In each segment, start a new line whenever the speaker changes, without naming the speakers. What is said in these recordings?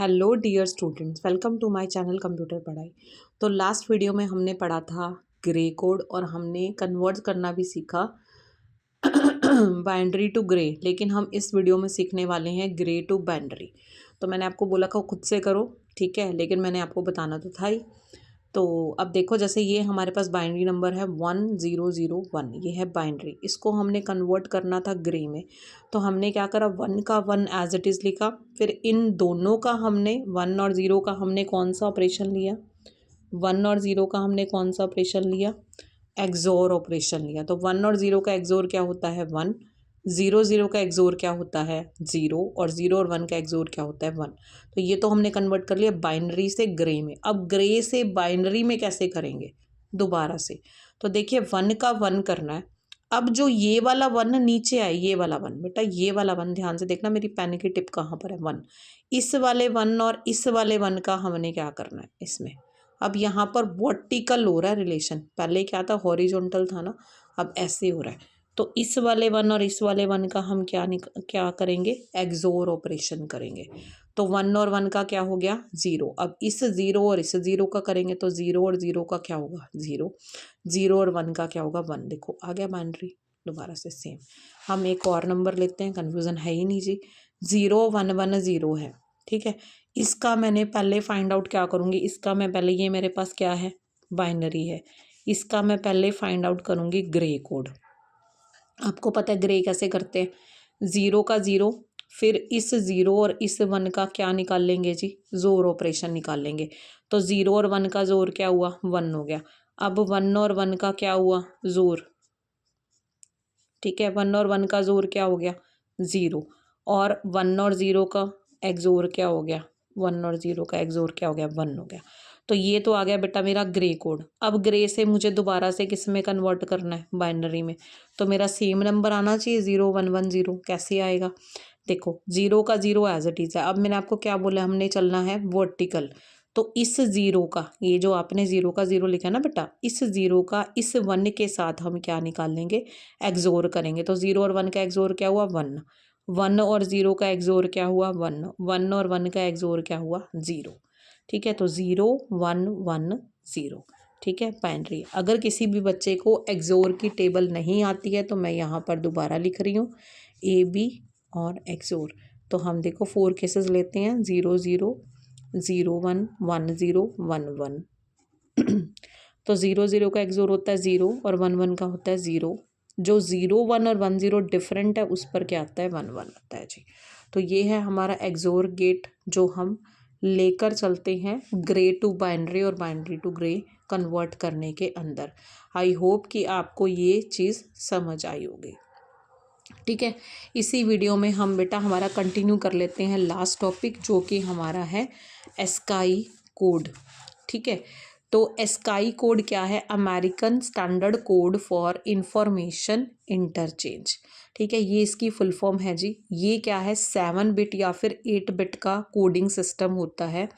Hello dear students, welcome to my channel computer पढ़ाई। तो last video में हमने पढ़ा था ग्रे कोड और हमने कन्वर्ट करना भी सीखा बाइनरी टू ग्रे, लेकिन हम इस वीडियो में सीखने वाले हैं ग्रे टू बाइनरी। तो मैंने आपको बोला था खुद से करो, ठीक है, लेकिन मैंने आपको बताना तो था ही। तो अब देखो, जैसे ये हमारे पास बाइनरी नंबर है 1001, ये है बाइनरी, इसको हमने कन्वर्ट करना था ग्रे में। तो हमने क्या करा, 1 का 1 एज इट इज़ लिखा, फिर इन दोनों का हमने 1 और 0 का हमने कौन सा ऑपरेशन लिया, 1 और 0 का हमने कौन सा ऑपरेशन लिया, एक्सोर ऑपरेशन लिया। तो 1 और 0 का एक्सोर क्या होता है 1, 0 का एक्सोर क्या होता है 0, और 0 और 1 का एक्सोर क्या होता है 1। तो ये तो हमने कन्वर्ट कर लिया बाइनरी से ग्रे में। अब ग्रे से बाइनरी में कैसे करेंगे दोबारा से, तो देखिए 1 का 1 करना है। अब जो ये वाला 1 नीचे आए, ये वाला 1, बेटा ये वाला 1 ध्यान से देखना, मेरी पेन की टिप कहाँ पर है, 1, इस वाले 1 और इस वाले 1 का हमने क्या करना है इसमें। अब यहाँ पर वर्टिकल हो रहा है रिलेशन, पहले क्या था हॉरिजॉन्टल था ना, अब ऐसे हो रहा है। तो इस वाले 1 और इस वाले 1 का हम क्या करेंगे, एक्सोर ऑपरेशन करेंगे। तो 1 और 1 का क्या हो गया 0। अब इस 0 और इस 0 का करेंगे, तो 0 और 0 का क्या होगा 0, 0 और 1 का क्या होगा 1। देखो आ गया बाइनरी। दोबारा से सेम हम एक और नंबर लेते हैं, कन्फ्यूज़न है ही नहीं जी। 0110 है, ठीक है। इसका मैंने पहले फाइंड आउट क्या करूँगी, इसका मैं पहले, ये मेरे पास क्या है बाइनरी है, इसका मैं पहले फाइंड आउट करूँगी ग्रे कोड। आपको पता है ग्रे कैसे करते हैं, 0 का 0, फिर इस 0 और इस 1 का क्या निकाल लेंगे जी, जोर ऑपरेशन निकाल लेंगे। तो 0 और 1 का जोर क्या हुआ 1 हो गया। अब 1 और 1 का क्या हुआ जोर, ठीक है, 1 और 1 का जोर क्या हो गया 0, और 1 और 0 का एक्सोर क्या हो गया, 1 और 0 का एक्सोर क्या हो गया 1 हो गया। तो ये तो आ गया बेटा मेरा ग्रे कोड। अब ग्रे से मुझे दोबारा से किस में कन्वर्ट करना है, बाइनरी में। तो मेरा सेम नंबर आना चाहिए 0110। कैसे आएगा, देखो 0 का 0 एज इट इज़ है। अब मैंने आपको क्या बोला, हमने चलना है वर्टिकल। तो इस 0 का, ये जो आपने 0 का 0 लिखा है ना बेटा, इस 0 का इस 1 के साथ हम क्या निकाल लेंगे, एक्सोर करेंगे। तो 0 और 1 का एक्सोर क्या हुआ 1, 1 और 0 का एक्सोर क्या हुआ 1, 1 और 1 का एक्सोर क्या हुआ 0, ठीक है। तो 0110, ठीक है, बाइनरी। अगर किसी भी बच्चे को एक्सोर की टेबल नहीं आती है तो मैं यहाँ पर दोबारा लिख रही हूँ ए बी और एक्सोर। तो हम देखो 4 केसेस लेते हैं, 0 0 0 1 1 0 1 1। तो 0 0 का एक्सोर होता है 0 और 1 1 का होता है 0। जो 0 1 और 1 0 डिफरेंट है उस पर क्या आता है 1 1 आता है जी। तो ये है हमारा एक्सोर गेट जो हम लेकर चलते हैं ग्रे टू बाइनरी और बाइनरी टू ग्रे कन्वर्ट करने के अंदर। आई होप कि आपको ये चीज़ समझ आई होगी, ठीक है। इसी वीडियो में हम बेटा हमारा कंटिन्यू कर लेते हैं लास्ट टॉपिक, जो कि हमारा है एस्काई कोड, ठीक है। तो एस्काई कोड क्या है, American standard code for information interchange, ठीक है, ये इसकी फुल फॉर्म है जी। ये क्या है, 7 बिट या फिर 8 बिट का कोडिंग सिस्टम होता है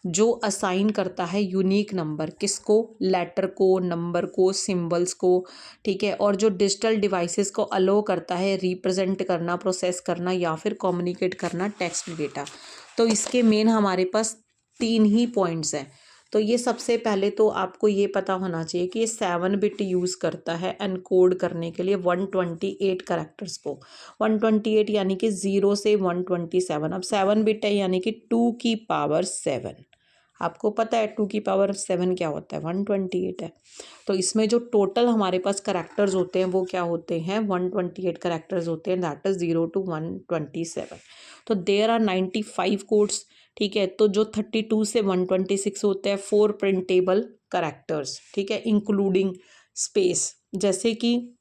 जो असाइन करता है यूनिक नंबर, किसको, लेटर को, नंबर को, सिंबल्स को, ठीक है। और जो डिजिटल डिवाइसेस को अलो करता है रिप्रेजेंट करना, प्रोसेस करना या फिर कम्युनिकेट करना टेक्स्ट डेटा। तो इसके मेन हमारे पास 3 ही पॉइंट्स हैं। तो ये सबसे पहले तो आपको ये पता होना चाहिए कि ये 7 बिट यूज़ करता है एनकोड करने के लिए 128 करेक्टर्स को। 128 यानी कि 0 से 127। अब 7 बिट है यानी कि 2 की पावर 7। आपको पता है 2 की पावर 7 क्या होता है, 128 है। तो इसमें जो टोटल हमारे पास करेक्टर्स होते हैं वो क्या होते हैं, 128 करेक्टर्स होते हैं, दैट इज 0 to 127। तो देयर आर 95 कोड्स, ठीक है। तो जो 32 से 126 होते हैं 4 प्रिंटेबल करेक्टर्स, ठीक है, इंक्लूडिंग स्पेस। जैसे कि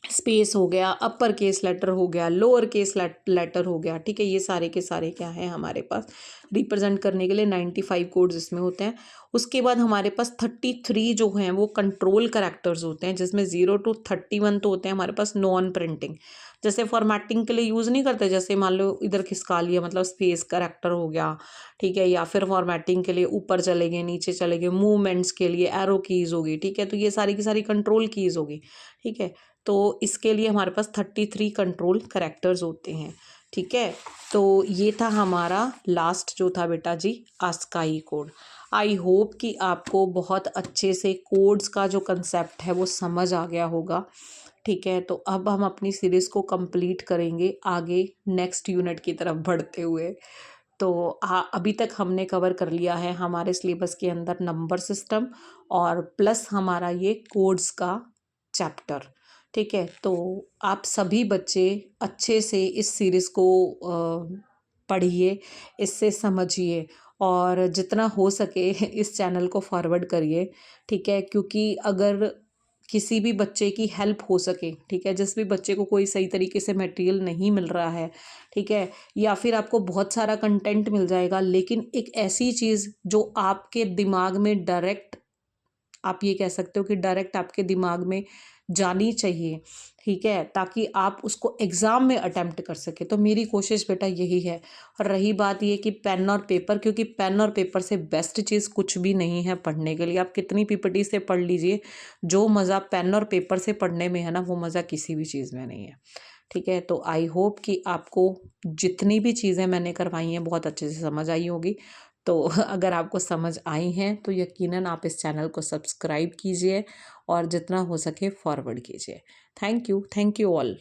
स्पेस हो गया, अपर केस लेटर हो गया, लोअर केस लेटर हो गया, ठीक है। ये सारे के सारे क्या हैं हमारे पास रिप्रेजेंट करने के लिए 95 कोड्स इसमें होते हैं। उसके बाद हमारे पास 33 जो हैं वो कंट्रोल करेक्टर्स होते हैं, जिसमें 0 to 31 तो होते हैं हमारे पास नॉन प्रिंटिंग, जैसे फॉर्मेटिंग के लिए यूज़ नहीं करते। जैसे मान लो इधर खिसका लिया, मतलब स्पेस करेक्टर हो गया, ठीक है। या फिर फॉर्मेटिंग के लिए ऊपर चले गए, नीचे चले गए, मूवमेंट्स के लिए एरो कीज़ होगी, ठीक है। तो ये सारी की सारी कंट्रोल कीज़ होगी, ठीक है। तो इसके लिए हमारे पास 33 कंट्रोल करेक्टर्स होते हैं, ठीक है। तो ये था हमारा लास्ट जो था बेटा जी आस्काई कोड। आई होप कि आपको बहुत अच्छे से कोड्स का जो कंसेप्ट है वो समझ आ गया होगा। ठीक है, तो अब हम अपनी सीरीज़ को कंप्लीट करेंगे आगे नेक्स्ट यूनिट की तरफ बढ़ते हुए। तो हाँ, अभी तक हमने कवर कर लिया है हमारे सिलेबस के अंदर नंबर सिस्टम और प्लस हमारा ये कोड्स का चैप्टर। ठीक है, तो आप सभी बच्चे अच्छे से इस सीरीज़ को पढ़िए, इससे समझिए और जितना हो सके इस चैनल को फॉरवर्ड करिए। ठीक है, क्योंकि अगर किसी भी बच्चे की हेल्प हो सके, ठीक है, जिस भी बच्चे को कोई सही तरीके से मटेरियल नहीं मिल रहा है, ठीक है, या फिर आपको बहुत सारा कंटेंट मिल जाएगा लेकिन एक ऐसी चीज़ जो आपके दिमाग में डायरेक्ट, आप ये कह सकते हो कि डायरेक्ट आपके दिमाग में जानी चाहिए, ठीक है, ताकि आप उसको एग्ज़ाम में अटेम्प्ट कर सके। तो मेरी कोशिश बेटा यही है। और रही बात ये कि पेन और पेपर, क्योंकि पेन और पेपर से बेस्ट चीज़ कुछ भी नहीं है पढ़ने के लिए। आप कितनी पीपीटी से पढ़ लीजिए, जो मज़ा पेन और पेपर से पढ़ने में है ना, वो मज़ा किसी भी चीज़ में नहीं है। ठीक है, तो आई होप कि आपको जितनी भी चीज़ें मैंने करवाई हैं बहुत अच्छे से समझ आई होगी। तो अगर आपको समझ आई हैं तो यकीनन आप इस चैनल को सब्सक्राइब कीजिए और जितना हो सके फॉरवर्ड कीजिए। Thank you all.